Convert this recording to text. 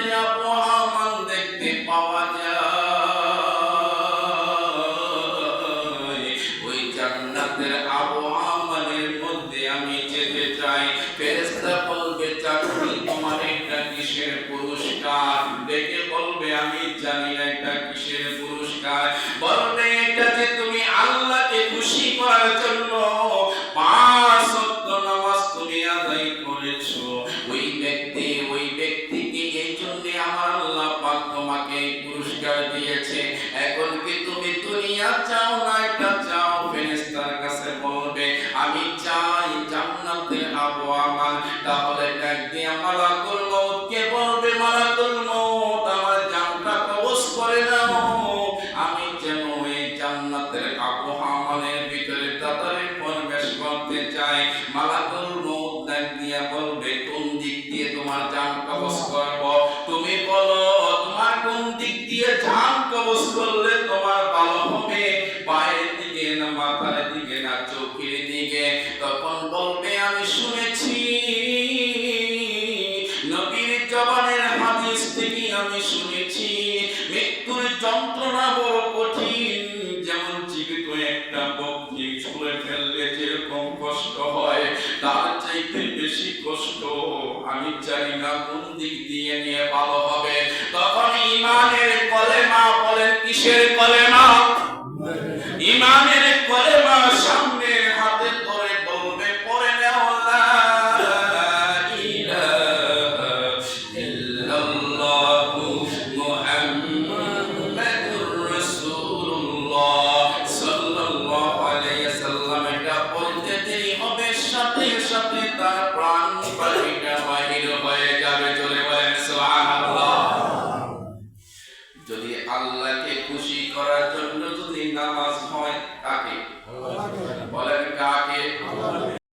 জান্নাতের আবহাওয়া দেখতে পাওয়া যায়। ওই জান্নাতের আবহাওয়ার মধ্যে আমি যেতে চাই। ফেরেশতা বলবে চাকরি তোমার এটা কিসের পুরস্কার? দেখে বলবে আমি জানি না এটা কিসের পুরস্কার। বলবে এটা যে তুমি আল্লাহকে খুশি করার জন্য 5 ওয়াক্ত নামাজ তুমি আদায় করেছো। ওই ব্যক্তিকে এই জন্য আমার আল্লাহ পাক তোমাকে পুরস্কার দিয়েছে। এখন কি তুমি দুনিয়া চাও না এটা চাও? ফেরেশতার কাছে বলবে আমি চাই জান্নাতের আবহাওয়া। তাহলে ডাক দিয়ে মালাকুল মউতকে বলবে মালাকুল মউত আমার জানটা কবজ করে নাও। আমি যেন এই জান্নাতের আবহাওয়ার ভিতরে তাড়াতাড়ি প্রবেশ করতে চাই। মালাকুল মউত ডাক দিয়ে বলবে কোন দিক দিয়ে তোমার জান কবজ করব? তুমি বলো তোমার কোন দিক দিয়ে জান কবজ করলে তোমার ভালো হবে, পায়ের দিকে না মাথার দিকে না চোখের দিকে? তখন বলবে আমি শুনেছি নবীর জবানের হাদিস থেকে আমি শুনেছি মৃত্যুর যন্ত্রণা বড় কঠিন। যেমন জীবিত একটা বকরি ছুঁড়ে ফেললে যেরকম কষ্ট হয় তার চাইতে বেশি কষ্ট। আমি জানি না কোন দিক দিয়ে নিয়ে ভালো হবে। তখন ঈমানের কলেমা বলেন, কিসের কলেমা? ঈমানের কলেমা সামনে হাতে ধরে বলবে পড়ে নাও লা ইলাহা ইল্লাল্লাহু মুহাম্মাদুর রাসূলুল্লাহ সাল্লাল্লাহু আলাইহি ওয়াসাল্লাম। এটা বলতে দেরি হবে, সাথে সাথে তার প্রাণ পাখিটা বাহির হয়ে যাবে। চলে বলেন সুবহানাল্লাহ। যদি আল্লাহকে খুশি করার জন্য যদি নামাজ হয়, কাকে?